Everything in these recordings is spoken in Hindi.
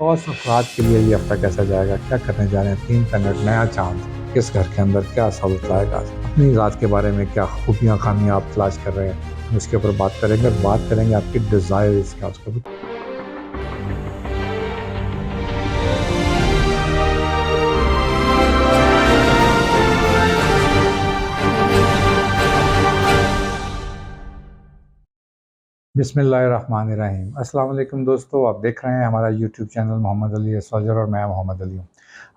कौस अफराद के लिए ये हफ्ता कैसा जाएगा, क्या करने जा रहे हैं 3 प्लैनेट, नया चांद किस घर के अंदर क्या सहूलत लाएगा, अपनी ज़ात के बारे में क्या खूबियाँ खामियाँ आप तलाश कर रहे हैं, हम इसके ऊपर बात करेंगे और बात करेंगे आपकी डिज़ायर्स क्या उसके ऊपर। बिस्मिल्लाहिर्रहमानिर्रहीम। अस्सलाम वालेकुम दोस्तों, आप देख रहे हैं हमारा YouTube channel Mohammad Ali astrologer और मैं मोहम्मद अली हूँ।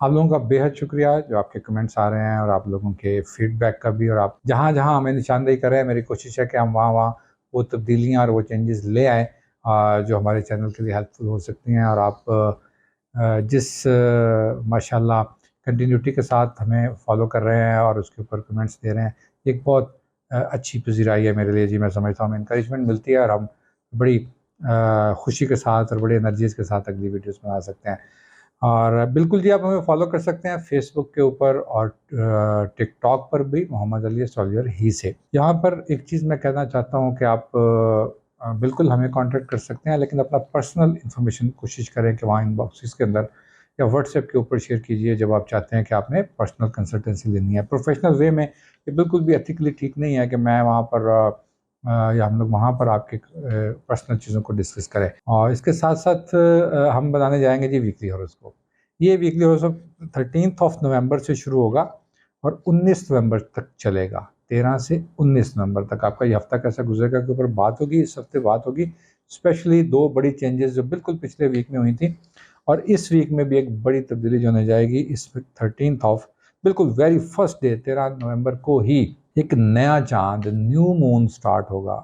आप लोगों का बेहद शुक्रिया जो आपके कमेंट्स आ रहे हैं और आप लोगों के फीडबैक का भी, और आप जहाँ जहाँ हमें निशानदेही कर रहे हैं, मेरी कोशिश है कि हम वहाँ वहाँ वो तब्दीलियाँ और वो चेंजेस ले आएँ जो हमारे चैनल के लिए हेल्पफुल हो सकती हैं। और आप जिस माशाल्लाह कंटिन्यूटी के साथ हमें फॉलो कर रहे हैं और उसके ऊपर कमेंट्स दे रहे हैं, एक बहुत अच्छी पज़ीराई है मेरे लिए जी। मैं समझता हूँ इनकरेजमेंट मिलती है और हम बड़ी खुशी के साथ और बड़ी एनर्जीज़ के साथ अगली वीडियोस बना सकते हैं। और बिल्कुल जी, आप हमें फॉलो कर सकते हैं फेसबुक के ऊपर और टिकटॉक पर भी मोहम्मद अली एस्ट्रोलॉजर ही से। यहाँ पर एक चीज़ मैं कहना चाहता हूँ कि आप बिल्कुल हमें कांटेक्ट कर सकते हैं, लेकिन अपना पर्सनल इन्फॉर्मेशन कोशिश करें कि वहाँ इनबॉक्सेस के अंदर या व्हाट्सएप के ऊपर शेयर कीजिए जब आप चाहते हैं कि आपने पर्सनल कंसल्टेंसी लेनी है प्रोफेशनल वे में। ये बिल्कुल भी एथिकली ठीक नहीं है कि मैं वहाँ पर या हम लोग वहाँ पर आपके पर्सनल चीज़ों को डिस्कस करें। और इसके साथ साथ हम बनाने जाएंगे जी वीकली हॉरोस्कोप। ये वीकली हॉरोस्कोप 13 नवंबर से शुरू होगा और 19 नवंबर तक चलेगा। 13 से 19 नवंबर तक आपका ये हफ्ता कैसा गुजरेगा के ऊपर बात होगी। इस हफ्ते बात होगी स्पेशली दो बड़ी चेंजेस जो बिल्कुल पिछले वीक में हुई थी, और इस वीक में भी एक बड़ी तब्दीली जो होने जाएगी। इस 13 बिल्कुल वेरी फर्स्ट डे 13 नवंबर को ही एक नया चांद, न्यू मून स्टार्ट होगा।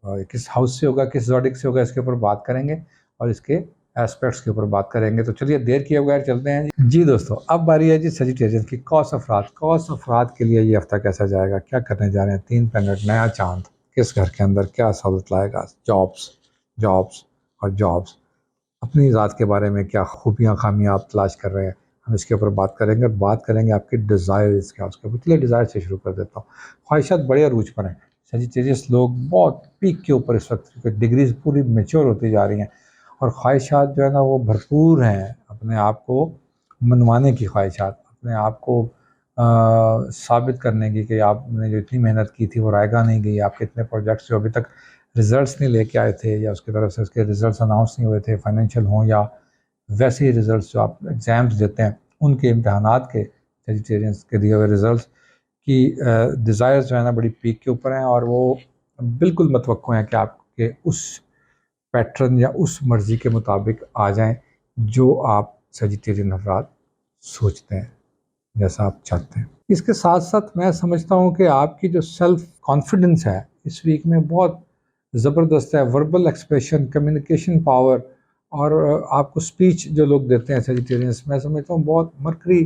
किस हाउस से होगा, किस ज़ोडिक से होगा, इसके ऊपर बात करेंगे और इसके एस्पेक्ट्स के ऊपर बात करेंगे। तो चलिए देर किए बगैर चलते हैं जी दोस्तों। अब बारी है जी सजिटेरियन की। कौस अफराद के लिए ये हफ्ता कैसा जाएगा, क्या करने जा रहे हैं 3 प्लैनेट, नया चांद किस घर के अंदर क्या सहूलत लाएगा, जॉब्स जॉब्स और जॉब्स, अपनी ज़ात के बारे में क्या खूबियाँ खामियाँ आप तलाश कर रहे हैं, हम इसके ऊपर बात करेंगे और बात करेंगे आपकी डिज़ायर्स क्या उसके ऊपर। चलिए डिज़ायर से शुरू कर देता हूँ। ख्वाहिशात बड़े अरूज पर हैं। सजिटेरियस लोग बहुत पीक के ऊपर इस वक्त, डिग्रीज पूरी मेच्योर होती जा रही हैं और ख्वाहिशात जो है ना वो भरपूर हैं। अपने आप को मनवाने की ख्वाहिशात, अपने आप को साबित करने की कि आपने जो इतनी मेहनत की थी वो रायगा नहीं गई। आपके इतने प्रोजेक्ट्स जो अभी तक रिजल्ट्स नहीं लेके आए थे या उसकी तरफ से उसके रिजल्ट्स अनाउंस नहीं हुए थे, फाइनेंशियल हों या वैसे ही रिजल्ट्स जो आप एग्ज़ाम्स देते हैं उनके इम्तहानात के, वेजिटेरियंस के दिए हुए रिजल्ट्स की डिज़ायर्स जो है ना बड़ी पीक के ऊपर हैं और वो बिल्कुल मतवक्को हैं कि आपके उस पैटर्न या उस मर्ज़ी के मुताबिक आ जाएं जो आप वेजिटेरियन अफराद सोचते हैं, जैसा आप चाहते हैं। इसके साथ साथ मैं समझता हूँ कि आपकी जो सेल्फ कॉन्फिडेंस है इस वीक में बहुत ज़बरदस्त है। वर्बल एक्सप्रेशन, कम्युनिकेशन पावर और आपको स्पीच जो लोग देते हैं सेजिटेरियंस, मैं समझता हूँ बहुत मरकरी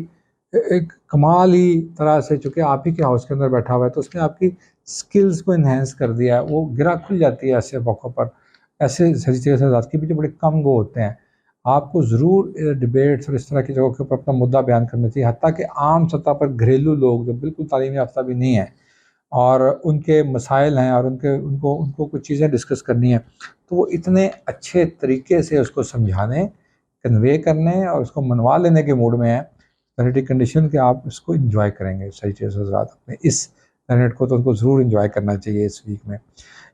एक कमाल ही तरह से, चूँकि आप ही के हाउस के अंदर बैठा हुआ है तो उसने आपकी स्किल्स को इन्हेंस कर दिया है। वो गिरा खुल जाती है ऐसे मौक़ों पर। ऐसे सेजिटेरियस हज़रात के पीछे बड़े कम वो होते हैं। आपको ज़रूर डिबेट्स और इस तरह की जगहों के ऊपर अपना मुद्दा बयान करना चाहिए। हत्ता कि आम सतह पर घरेलू लोग जो बिल्कुल तालीम याफ्ता भी नहीं है और उनके मसाइल हैं और उनके उनको उनको कुछ चीज़ें डिस्कस करनी है, तो वो इतने अच्छे तरीके से उसको समझाने, कन्वे करने और उसको मनवा लेने के मूड में हैं प्लानेटरी कंडीशन कि आप इसको एंजॉय करेंगे। सही चीज़ हज़रात अपने इस प्लानेट को तो उनको ज़रूर एंजॉय करना चाहिए इस वीक में।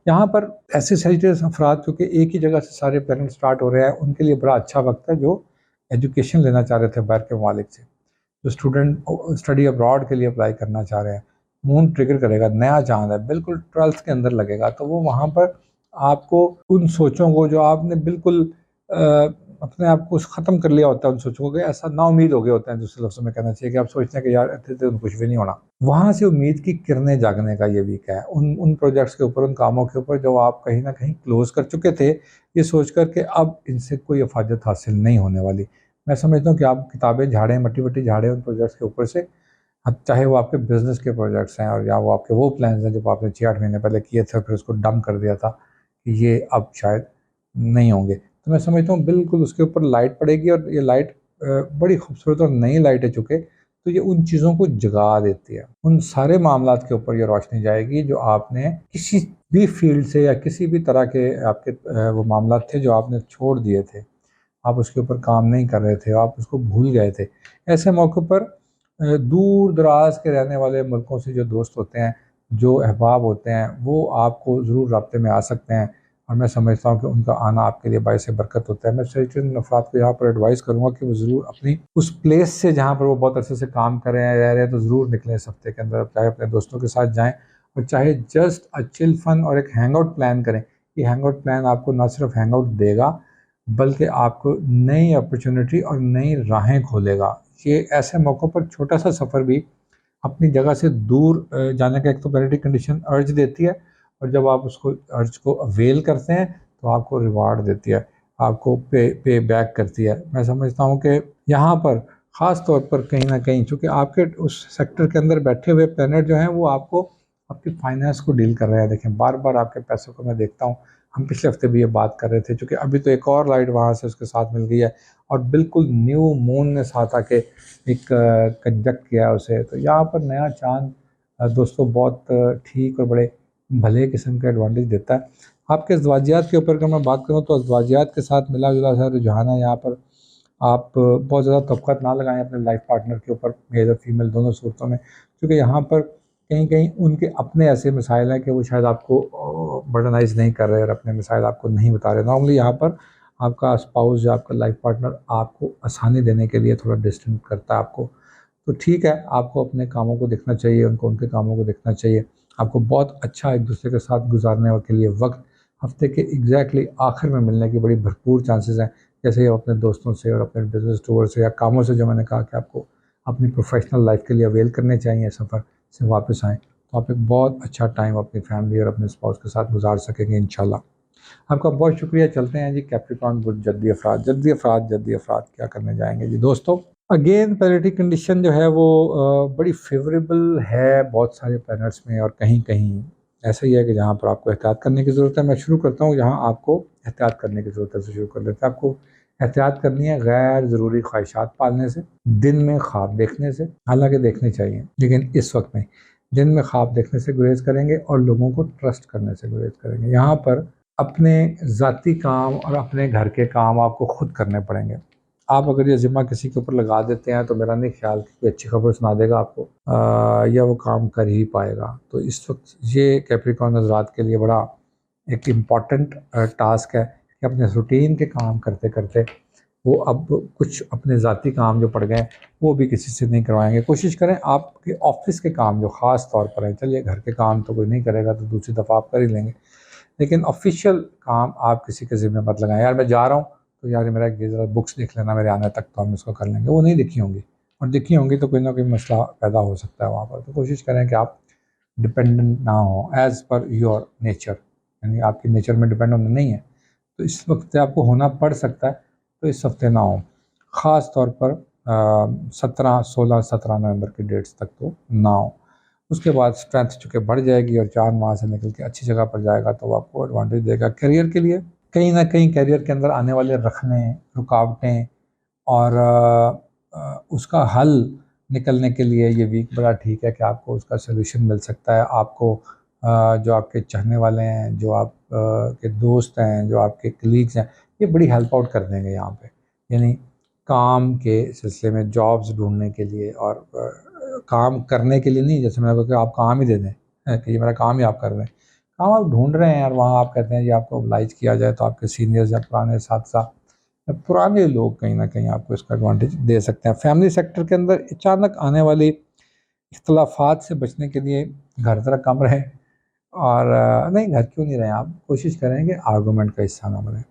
यहाँ पर ऐसे सेजिटेरियस अफराद क्योंकि एक ही जगह से सारे प्लानेट स्टार्ट हो रहे हैं, उनके लिए बड़ा अच्छा वक्त है जो एजुकेशन लेना चाह रहे थे बाहर के ममालिक से, जो स्टूडेंट स्टडी अब्रॉड के लिए अप्लाई करना चाह रहे हैं। मून ट्रिगर करेगा, नया चांद है, बिल्कुल 12th के अंदर लगेगा, तो वो वहाँ पर आपको उन सोचों को जो आपने बिल्कुल अपने आप को ख़त्म कर लिया होता है, उन सोचों को ऐसा नाउम्मीद हो गए होते हैं, दूसरे लफ्ज़ों में कहना चाहिए कि आप सोचते हैं कि यार इतने तो कुछ भी नहीं होना। वहाँ से उम्मीद की किरणें जागने का ये वीक है। उन उन प्रोजेक्ट्स के ऊपर, उन कामों के ऊपर जो आप कहीं ना कहीं क्लोज़ कर चुके थे, ये सोच कर के अब इनसे कोई अफाजत हासिल नहीं होने वाली। मैं समझता हूँ कि आप किताबें झाड़ें, मट्टी झाड़ें उन प्रोजेक्ट्स के ऊपर से, अब चाहे वो आपके बिज़नेस के प्रोजेक्ट्स हैं और या वो आपके वो प्लान्स हैं जो आपने 6-8 महीने पहले किए थे और फिर उसको डंप कर दिया था कि ये अब शायद नहीं होंगे। तो मैं समझता हूँ बिल्कुल उसके ऊपर लाइट पड़ेगी और ये लाइट बड़ी खूबसूरत और नई लाइट है चूँकि, तो ये उन चीज़ों को जगा देती है। उन सारे मामलात के ऊपर ये रोशनी जाएगी जो आपने किसी भी फ़ील्ड से या किसी भी तरह के आपके वो मामलात थे जो आपने छोड़ दिए थे। आप उसके ऊपर काम नहीं कर रहे थे, आप उसको भूल गए थे। ऐसे मौक़े पर दूर दराज के रहने वाले मुल्कों से जो दोस्त होते हैं, जो अहबाब होते हैं, वो आपको ज़रूर राब्ते में आ सकते हैं और मैं समझता हूँ कि उनका आना आपके लिए बाइस बरकत होता है। मैं सर्टेन अफ़राद को यहाँ पर एडवाइस करूँगा कि वो ज़रूर अपनी उस प्लेस से जहाँ पर वो बहुत अरसे से काम कर रहे हैं, रह रहे हैं, तो ज़रूर निकलें इस हफ़्ते के अंदर। चाहे अपने दोस्तों के साथ जाएँ और चाहे जस्ट चिल फन और एक हैंग आउट प्लान करें। ये हैंग आउट प्लान आपको ना सिर्फ हैंग आउट देगा, बल्कि आपको नई अपॉर्चुनिटी और नई राहें खोलेगा। ये ऐसे मौक़ों पर छोटा-सा सफ़र भी अपनी जगह से दूर जाने का एक तो पहले कंडीशन अर्ज देती है और जब आप उसको अर्ज को अवेल करते हैं, तो आपको रिवार्ड देती है, आपको पे बैक करती है। मैं समझता हूँ कि यहाँ पर ख़ास तौर पर कहीं न कहीं चूँकि आपके उस सेक्टर के अंदर बैठे हुए प्लैनेट जो हैं, वो आपको आपकी फाइनेंस को डील कर रहे हैं। देखें, बार-बार आपके पैसों को मैं देखता हूँ, हम पिछले हफ़्ते भी ये बात कर रहे थे, चूँकि अभी तो एक और लाइट वहाँ से उसके साथ मिल गई है और बिल्कुल न्यू मून ने साथ आके एक कंजक्ट किया है उसे। तो यहाँ पर नया चाँद दोस्तों बहुत ठीक और बड़े भले किस्म का एडवांटेज देता है। आपके अज़वाजियात के ऊपर अगर मैं बात करूँ, तो अज़वाजियात के साथ मिला-जुला सा रुझान है यहाँ पर। आप बहुत ज़्यादा तवक्कुआत ना लगाएँ अपने लाइफ़ पार्टनर के ऊपर, मेल और फीमेल दोनों सूरतों में, क्योंकि यहाँ पर कहीं-कहीं उनके अपने ऐसे मसाइल हैं कि वो शायद आपको बर्डनाइज़ नहीं कर रहे और अपने मसाइल आपको नहीं बता रहे। नॉर्मली यहाँ पर आपका स्पाउस या आपका लाइफ़ पार्टनर आपको आसानी देने के लिए थोड़ा डिस्टेंस करता है आपको। तो ठीक है, आपको अपने कामों को देखना चाहिए, उनको उनके कामों को देखना चाहिए। आपको बहुत अच्छा एक-दूसरे के साथ गुज़ारने के लिए वक़्त हफ़्ते के एग्ज़ैक्टली आखिर में मिलने की बड़ी भरपूर चांसेस हैं। जैसे आप अपने दोस्तों से और अपने बिज़नेस टूर से या कामों से, जो मैंने कहा कि आपको अपनी प्रोफ़ेशनल लाइफ़ के लिए अवेल करने चाहिए, सफ़र से वापस आएँ, तो आप एक बहुत अच्छा टाइम अपनी फैमिली और अपने स्पाउस के साथ गुज़ार सकेंगे इंशाल्लाह। आपका बहुत शुक्रिया। चलते हैं जी कैप्रिकॉर्न गुड जद्दी अफ़राद, जद्दी अफ़राद क्या करने जाएँगे जी दोस्तों। अगेन प्लैनेटरी कंडीशन जो है वो बड़ी फ़ेवरेबल है बहुत सारे प्लैनेट्स में और कहीं-कहीं ऐसा ही है कि जहाँ पर आपको एहतियात करने की ज़रूरत है। मैं शुरू करता हूँ जहाँ आपको एहतियात करने की ज़रूरत है, से शुरू कर लेते हैं। आपको एहतियात करनी है गैर ज़रूरी ख्वाहिशात पालने से, दिन में ख्वाब देखने से, हालाँकि देखने चाहिए लेकिन इस वक़्त नहीं। दिन में ख्वाब देखने से गुरेज़ करेंगे और लोगों को ट्रस्ट करने से गुरेज़ करेंगे। यहाँ पर अपने ज़ाती काम और अपने घर के काम आपको खुद करने पड़ेंगे। आप अगर ये ज़िम्मा किसी के ऊपर लगा देते हैं, तो मेरा नहीं ख़्याल कि कोई अच्छी खबर सुना देगा आपको या वो काम कर ही पाएगा। तो इस वक़्त ये कैप्रिकॉर्न हज़रात के लिए बड़ा एक इम्पॉर्टेंट टास्क है कि अपने रूटीन के काम करते-करते वो अब कुछ अपने ज़ाती काम जो पड़ गए हैं, वो भी किसी से नहीं करवाएँगे। कोशिश करें आपके ऑफ़िस के काम जो ख़ास तौर पर हैं, चलिए घर के काम तो कोई नहीं करेगा, तो दूसरी दफ़ा आप कर ही लेंगे। लेकिन ऑफ़िशियल काम आप किसी के ज़िम्मे मत लगाएँ। यार मैं जा रहा हूँ, तो यार मेरा ये ज़रा बुक्स देख लेना मेरे आने तक, तो हम इसको कर लेंगे। वो नहीं दिखी होंगी और दिखी होंगी तो कोई ना कोई मसला पैदा हो सकता है वहाँ पर। तो कोशिश करें कि आप डिपेंडेंट ना हों एज़ पर योर नेचर, यानी आपके नेचर में डिपेंड होना नहीं है। तो इस वक़्त आपको होना पड़ सकता है, तो इस हफ़्ते ना हो। ख़ास तौर पर 17, 16, 17 नवंबर की डेट्स तक तो ना हो। उसके बाद स्ट्रेंथ चूँकि बढ़ जाएगी और चाँद वहाँ से निकल के अच्छी जगह पर जाएगा, तो वो आपको एडवांटेज देगा। करियर के लिए कहीं न कहीं करियर के अंदर आने वाले रखने, रुकावटें और उसका हल निकलने के लिए ये वीक बड़ा ठीक है कि आपको उसका सॉल्यूशन मिल सकता है। आपको जो आपके चाहने वाले हैं, जो आप के दोस्त हैं, जो आपके कलीग्स हैं, ये बड़ी हेल्प आउट कर देंगे यहाँ पे। यानी काम के सिलसिले में जॉब्स ढूँढने के लिए और काम करने के लिए नहीं, जैसे मैंने कहा कि आप काम ही दे दें कि ये मेरा काम ही आप कर रहे हैं। काम आप ढूँढ रहे हैं और वहाँ आप कहते हैं जी आपको ओब्लाइज किया जाए, तो आपके सीनियर्स या पुराने साथी पुराने लोग कहीं न कहीं आपको इसका एडवांटेज दे सकते हैं। फैमिली सेक्टर के अंदर अचानक आने वाली इख्तिलाफ़ात से बचने के लिए घर ज़रा कम रहें और नहीं, घर क्यों नहीं रहें, आप कोशिश करें कि आर्गुमेंट का हिस्सा ना बनें।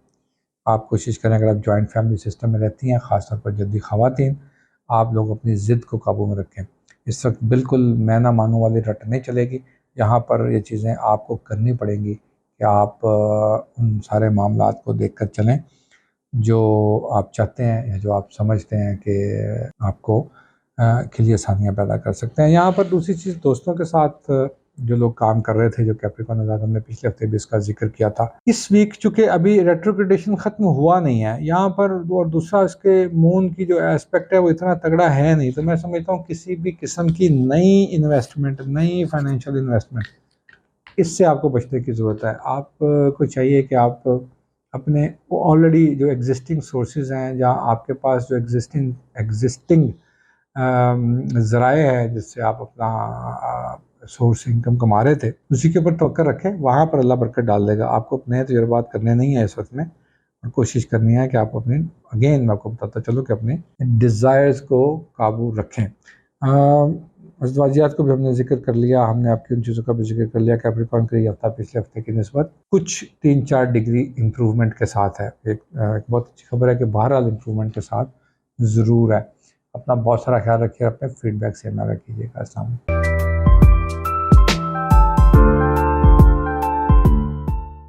आप कोशिश करें, अगर आप जॉइंट फैमिली सिस्टम में रहती हैं, ख़ास तौर पर जद्दी ख़वातीन, आप लोग अपनी ज़िद को काबू में रखें। इस वक़्त बिल्कुल मैं ना मानूँ वाली रट नहीं चलेगी। यहाँ पर ये चीज़ें आपको करनी पड़ेंगी कि आप उन सारे मामलात को देख कर चलें जो आप चाहते हैं या जो आप समझते हैं कि आपको के लिए आसानियाँ पैदा कर सकते हैं। यहाँ पर दूसरी चीज़, दोस्तों के साथ जो लोग काम कर रहे थे, जो कैप्रिकॉर्न हज़रात, हमने पिछले हफ्ते भी इसका ज़िक्र किया था। इस वीक चूँकि अभी रेट्रोग्रेडेशन ख़त्म हुआ नहीं है यहाँ पर, और दूसरा इसके मून की जो एस्पेक्ट है वो इतना तगड़ा है नहीं, तो मैं समझता हूँ किसी भी किस्म की नई इन्वेस्टमेंट, नई फाइनेंशियल इन्वेस्टमेंट, इससे आपको बचने की ज़रूरत है। आप को चाहिए कि आप अपने ऑलरेडी जो एग्जिस्टिंग सोर्सेज हैं, जहाँ आपके पास जो एग्जिस्टिंग ज़राए हैं जिससे आप अपना सोर्स इनकम कमा रहे थे, उसी के ऊपर तवक्कल रखें, वहाँ पर अल्लाह बरकत डाल देगा। आपको नए तजुर्बात करने नहीं है इस वक्त में, और कोशिश करनी है कि आप अपने, अगेन मैं आपको बताता चलूँ कि अपने डिज़ायर्स को काबू रखें। अज़वाजियात को भी हमने ज़िक्र कर लिया, हमने आपकी उन चीज़ों का भी ज़िक्र कर लिया। कैप्रिकॉर्न का ये हफ्ता पिछले हफ्ते की निस्बत कुछ 3-4 डिग्री इम्प्रूवमेंट के साथ है। एक बहुत अच्छी खबर है कि बहरहाल इम्प्रूवमेंट के साथ ज़रूर है। अपना बहुत सारा ख्याल रखिए, अपने फीडबैक से आगाह कीजिएगा। अस्सलाम वालेकुम।